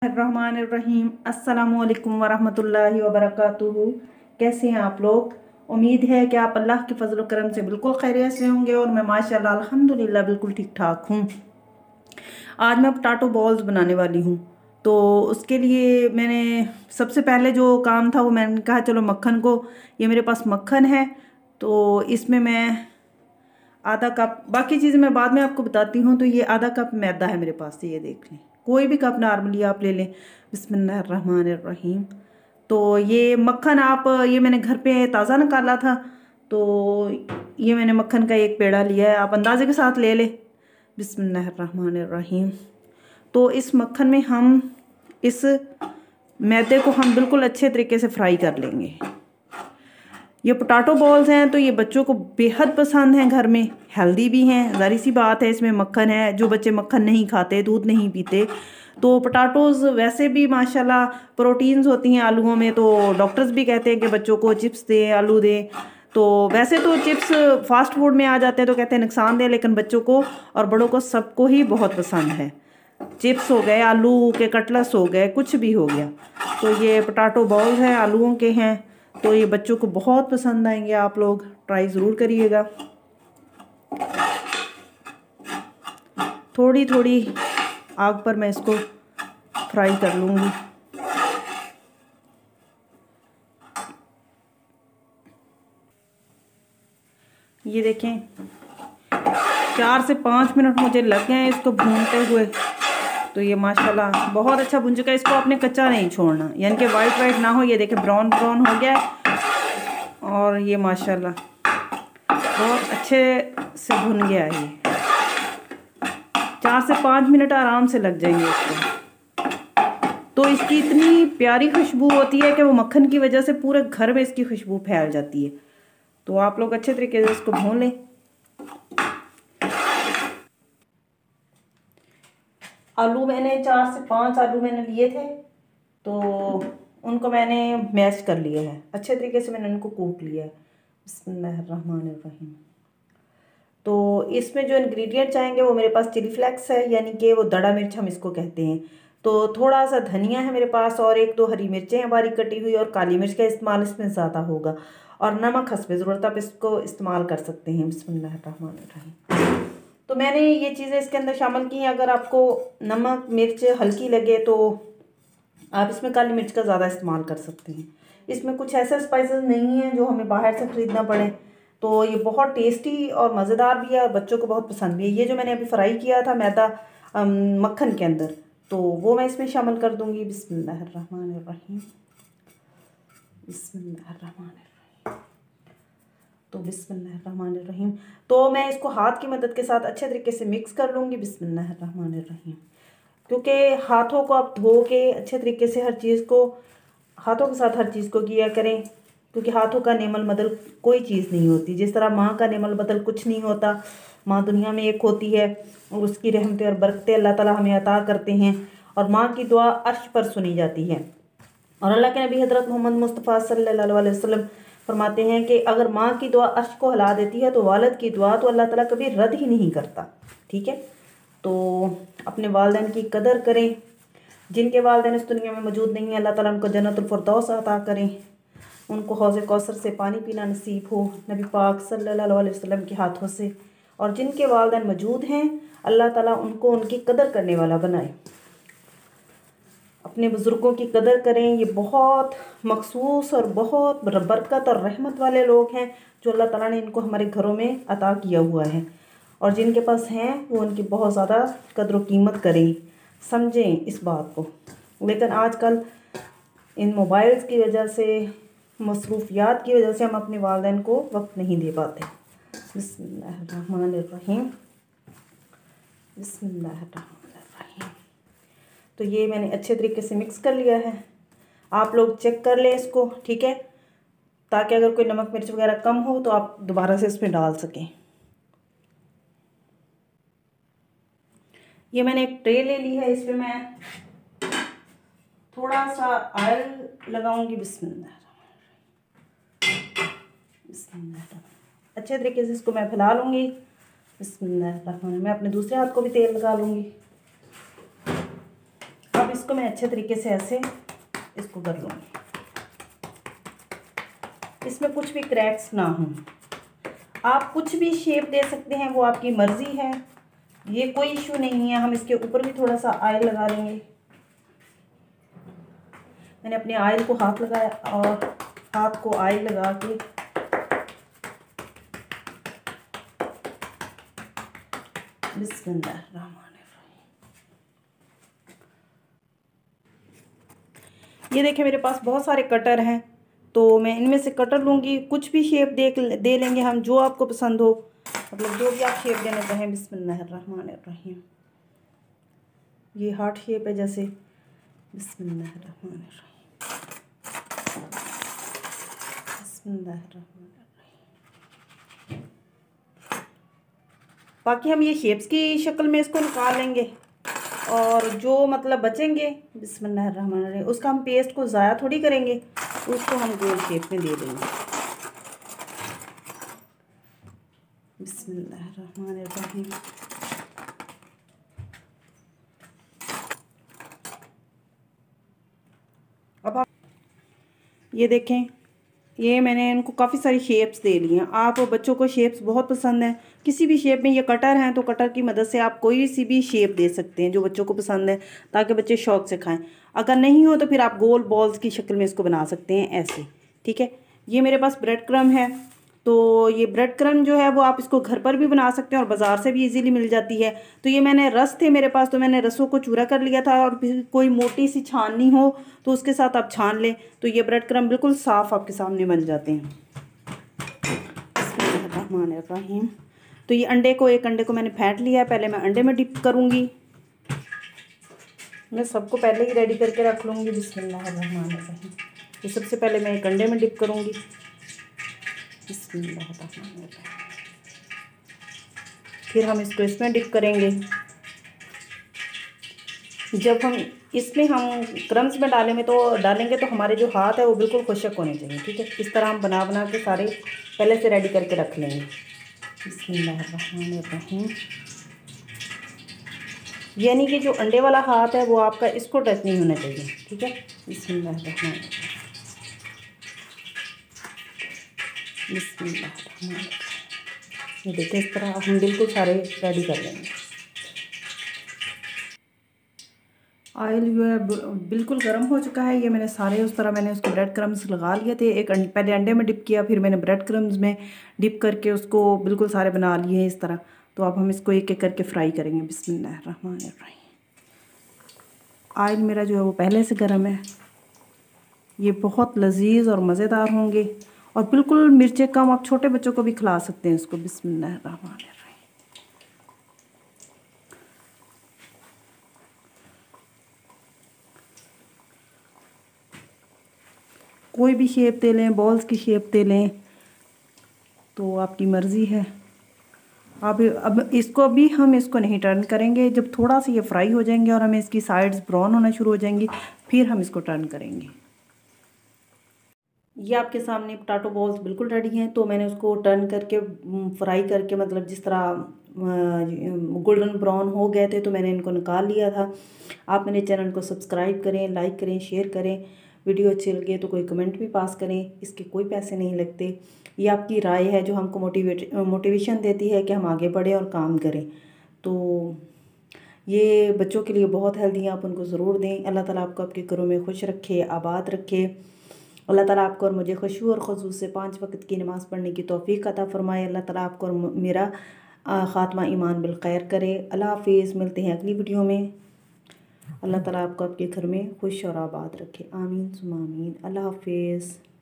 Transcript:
रहमानिर्रहीम। अस्सलामुअलैकुम वरहमतुल्लाहि वबरकातुहू। कैसे हैं आप लोग? उम्मीद है कि आप अल्लाह के फजल करम से बिल्कुल खैरियत से होंगे और मैं माशाल्लाह अल्हम्दुलिल्लाह बिल्कुल ठीक ठाक हूँ। आज मैं पोटैटो बॉल्स बनाने वाली हूँ। तो उसके लिए मैंने सबसे पहले जो काम था वो मैंने कहा चलो मक्खन को, ये मेरे पास मक्खन है तो इसमें मैं आधा कप, बाकी चीज़ें मैं बाद में आपको बताती हूँ। तो ये आधा कप मैदा है मेरे पास, ये देख लें, कोई भी कप नॉर्मली आप ले लें। बिस्मिल्लाहिर्रहमानिर्रहीम। तो ये मक्खन आप, ये मैंने घर पे ताज़ा निकाला था, तो ये मैंने मक्खन का एक पेड़ा लिया है, आप अंदाजे के साथ ले लें। बिस्मिल्लाहिर्रहमानिर्रहीम। तो इस मक्खन में हम इस मैदे को हम बिल्कुल अच्छे तरीके से फ्राई कर लेंगे। ये पोटैटो बॉल्स हैं तो ये बच्चों को बेहद पसंद हैं, घर में हेल्दी भी हैं, ज़ाहिर सी बात है इसमें मक्खन है। जो बच्चे मक्खन नहीं खाते, दूध नहीं पीते, तो पोटैटोज़ वैसे भी माशाल्लाह प्रोटीन्स होती हैं आलूओं में, तो डॉक्टर्स भी कहते हैं कि बच्चों को चिप्स दें, आलू दें। तो वैसे तो चिप्स फास्ट फूड में आ जाते हैं तो कहते हैं नुकसान दें, लेकिन बच्चों को और बड़ों को सबको ही बहुत पसंद है। चिप्स हो गए, आलू के कटलेट्स हो गए, कुछ भी हो गया। तो ये पोटैटो बॉल्स हैं, आलूओं के हैं, तो ये बच्चों को बहुत पसंद आएंगे। आप लोग ट्राई ज़रूर करिएगा। थोड़ी थोड़ी आग पर मैं इसको फ्राई कर लूँगी। ये देखें 4 से 5 मिनट मुझे लग गए हैं इसको भूनते हुए। तो ये माशाल्लाह बहुत अच्छा भुन चुका है। इसको आपने कच्चा नहीं छोड़ना, यानी कि वाइट वाइट ना हो। ये देखें ब्राउन ब्राउन हो गया है और ये माशाल्लाह बहुत अच्छे से भुन गया है। ये 4 से 5 मिनट आराम से लग जाएंगे इसको। तो इसकी इतनी प्यारी खुशबू होती है कि वो मक्खन की वजह से पूरे घर में इसकी खुशबू फैल जाती है। तो आप लोग अच्छे तरीके से इसको भून लें। आलू मैंने 4 से 5 आलू मैंने लिए थे, तो उनको मैंने मैश कर लिया है, अच्छे तरीके से मैंने उनको कूट लिया है। बिस्मिल्लाहिर्रहमानिर्रहीम। तो इसमें जो इंग्रेडिएंट चाहेंगे वो मेरे पास चिली फ्लेक्स है, यानी कि वो दड़ा मिर्च हम इसको कहते हैं। तो थोड़ा सा धनिया है मेरे पास और 1-2 हरी मिर्चें हैं बारीक कटी हुई, और काली मिर्च का इस्तेमाल इसमें ज़्यादा होगा, और नमक हस्बे ज़रूरत आप इसको इस्तेमाल कर सकते हैं। बिस्मिल्लाहिर्रहमानिर्रहीम। तो मैंने ये चीज़ें इसके अंदर शामिल की हैं। अगर आपको नमक मिर्च हल्की लगे तो आप इसमें काली मिर्च का ज़्यादा इस्तेमाल कर सकते हैं। इसमें कुछ ऐसे स्पाइसेस नहीं हैं जो हमें बाहर से ख़रीदना पड़े। तो ये बहुत टेस्टी और मज़ेदार भी है और बच्चों को बहुत पसंद भी है। ये जो मैंने अभी फ्राई किया था मैदा मक्खन के अंदर, तो वो मैं इसमें शामिल कर दूँगी। बिस्मिल्लाहिर्रहमानिर्रहीम। बिस्मिल्लाहिर्रहमानिर्रहीम। तो बिस्मिल्लाहिर्रहमानिर्रहीम। तो मैं इसको हाथ की मदद के साथ अच्छे तरीके से मिक्स कर लूँगी। बिस्मिल्लाहिर्रहमानिर्रहीम। क्योंकि हाथों को आप धो के अच्छे तरीके से हर चीज़ को, हाथों के साथ हर चीज़ को किया करें, क्योंकि हाथों का नेमल बदल कोई चीज़ नहीं होती। जिस तरह माँ का नेमल बदल कुछ नहीं होता, माँ दुनिया में एक होती है और उसकी रहमतें और बरकतें अल्लाह ताला हमें अता करते हैं, और माँ की दुआ अर्श पर सुनी जाती है। और अल्लाह के नबी हज़रत मोहम्मद मुस्तफ़ा सल्लल्लाहु अलैहि वसल्लम फरमाते हैं कि अगर माँ की दुआ अर्श को हिला देती है तो वालिद की दुआ तो अल्लाह ताला कभी रद्द ही नहीं करता। ठीक है, तो अपने वालिदैन की कदर करें। जिनके वालिदैन इस दुनिया में मौजूद नहीं है, अल्लाह ताला उनको जन्नतुल फिरदौस अता करें, उनको हौज़ कौसर से पानी पीना नसीब हो नबी पाक सल्लल्लाहु अलैहि वसल्लम के हाथों से। और जिनके वालिदैन मौजूद हैं, अल्लाह ताला उनको उनकी कदर करने वाला बनाए। अपने बुज़ुर्गों की कदर करें। ये बहुत मखसूस और बहुत बरकत और रहमत वाले लोग हैं जो अल्लाह ताला ने इनको हमारे घरों में अता किया हुआ है, और जिनके पास हैं वो उनकी बहुत ज़्यादा कदर व कीमत करें, समझें इस बात को। लेकिन आजकल इन मोबाइल्स की वजह से, मसरूफियात की वजह से हम अपने वालिदैन को वक्त नहीं दे पाते। बिस्मिल्लाहिर्रहमानिर्रहीम। बिस्मिल्लाहिर्रहमानिर्रहीम। तो ये मैंने अच्छे तरीके से मिक्स कर लिया है। आप लोग चेक कर लें इसको, ठीक है, ताकि अगर कोई नमक मिर्च वगैरह कम हो तो आप दोबारा से इसमें डाल सकें। ये मैंने एक ट्रे ले ली है, इस पर मैं थोड़ा सा ऑयल लगाऊंगी। बिस्मिल्लाह बिस्मिल्लाह। अच्छे तरीके से इसको मैं फैला लूँगी। बिस्मिल्लाह। मैं अपने दूसरे हाथ को भी तेल लगा लूँगी। अब इसको मैं अच्छे तरीके से ऐसे इसको कर लूँगी, इसमें कुछ भी क्रैक्स ना हो। आप कुछ भी शेप दे सकते हैं, वो आपकी मर्ज़ी है, ये कोई इशू नहीं है। हम इसके ऊपर भी थोड़ा सा ऑयल लगा लेंगे। मैंने अपने ऑयल को हाथ लगाया और हाथ को ऑयल लगा के बिस्मिल्लाहिर्रहमानिर्रहीम। ये देखिए मेरे पास बहुत सारे कटर हैं, तो मैं इनमें से कटर लूँगी। कुछ भी शेप दे लेंगे हम, जो आपको पसंद हो, मतलब जो भी आप शेप देना चाहें। बिस्मिल्लाहिर्रहमानिर्रहीम। ये हार्ट शेप है जैसे। बिस्मिल्लाहिर्रहमानिर्रहीम, बिस्मिल्लाहिर्रहमानिर्रहीम। बाकी हम ये शेप्स की शक्ल में इसको निकाल लेंगे, और जो मतलब बचेंगे बिस्मिल्लाहिर्रहमानिर्रहीम, उसका हम पेस्ट को ज़ाया थोड़ी करेंगे, उसको हम गोल शेप में दे देंगे। बिस्मिल्लाहिर्रहमानिर्रहीम। अब आप ये देखें, ये मैंने इनको काफ़ी सारी शेप्स दे ली हैं। आप बच्चों को शेप्स बहुत पसंद हैं, किसी भी शेप में, ये कटर हैं तो कटर की मदद से आप कोई सी भी शेप दे सकते हैं जो बच्चों को पसंद है, ताकि बच्चे शौक़ से खाएं। अगर नहीं हो तो फिर आप गोल बॉल्स की शक्ल में इसको बना सकते हैं ऐसे, ठीक है। ये मेरे पास ब्रेड क्रम है, तो ये ब्रेड क्रम जो है वो आप इसको घर पर भी बना सकते हैं और बाज़ार से भी इजीली मिल जाती है। तो ये मैंने रस थे मेरे पास, तो मैंने रसों को चूरा कर लिया था, और फिर कोई मोटी सी छाननी हो तो उसके साथ आप छान लें, तो ये ब्रेड क्रम बिल्कुल साफ़ आपके सामने बन जाते हैं। बिस्मिल्लाहिर्रहमानिर्रहीम। तो ये एक अंडे को मैंने फेंट लिया है, पहले मैं अंडे में डिप करूँगी। मैं सबको पहले ही रेडी करके रख लूँगी। बिस्मिल्लाहिर्रहमानिर्रहीम। तो सबसे पहले मैं एक अंडे में डिप करूँगी। बिस्मिल्लाहिर्रहमानिर्रहीम। फिर हम इसको इसमें डिप करेंगे। जब हम इसमें क्रम्स में डालेंगे तो हमारे जो हाथ है वो बिल्कुल खुशक होने चाहिए, ठीक है। इस तरह हम बना के सारे पहले से रेडी करके रख लेंगे। बिस्मिल्लाहिर्रहमानिर्रहीम। यानी कि जो अंडे वाला हाथ है वो आपका इसको टच नहीं होना चाहिए, ठीक है। बिस्मिल्लाहिर्रहमानिर्रहीम, बिस्मिल्लाहिर्रहमानिर्रहीम। ये देखिए, इस तरह हम बिल्कुल सारे रेडी कर लेंगे। ऑयल जो है बिल्कुल गर्म हो चुका है। ये मैंने सारे उस तरह मैंने उसको ब्रेड क्रम्स लगा लिए थे। पहले अंडे में डिप किया, फिर मैंने ब्रेड क्रम्स में डिप करके उसको बिल्कुल सारे बना लिए हैं इस तरह। तो अब हम इसको एक एक करके फ्राई करेंगे। बिस्मिल्लाहिर्रहमानिर्रहीम। ऑयल मेरा जो है वो पहले से गर्म है। ये बहुत लजीज और मज़ेदार होंगे, और बिल्कुल मिर्चें कम, आप छोटे बच्चों को भी खिला सकते हैं इसको। बिस्मिल्लाहिर्रहमानिर्रहीम। कोई भी शेप दे लें, बॉल्स की शेप दे लें, तो आपकी मर्ज़ी है। अब इसको भी हम इसको नहीं टर्न करेंगे। जब थोड़ा सा ये फ्राई हो जाएंगे और हमें इसकी साइड्स ब्राउन होना शुरू हो जाएंगी, फिर हम इसको टर्न करेंगे। ये आपके सामने पोटैटो बॉल्स बिल्कुल रेडी हैं। तो मैंने उसको टर्न करके फ्राई करके, मतलब जिस तरह गोल्डन ब्राउन हो गए थे, तो मैंने इनको निकाल लिया था। आप मेरे चैनल को सब्सक्राइब करें, लाइक करें, शेयर करें। वीडियो अच्छी लगे तो कोई कमेंट भी पास करें, इसके कोई पैसे नहीं लगते। ये आपकी राय है जो हमको मोटिवेशन देती है कि हम आगे बढ़ें और काम करें। तो ये बच्चों के लिए बहुत हेल्दी है, आप उनको ज़रूर दें। अल्लाह ताला आपको आपके घरों में खुश रखे, आबाद रखे। अल्लाह ताला आपको और मुझे खुशू और खुशूस से 5 वक्त की नमाज़ पढ़ने की तौफीक अता फ़रमाए। अल्लाह ताला आपको और मेरा ख़ात्मा ईमान बिल खैर करे। अल्लाह हाफिज़। मिलते हैं अगली वीडियो में। अल्लाह ताला आपको आपके घर में खुश और आबाद रखे। आमीन सुम्मा आमीन। अल्लाह हाफिज़।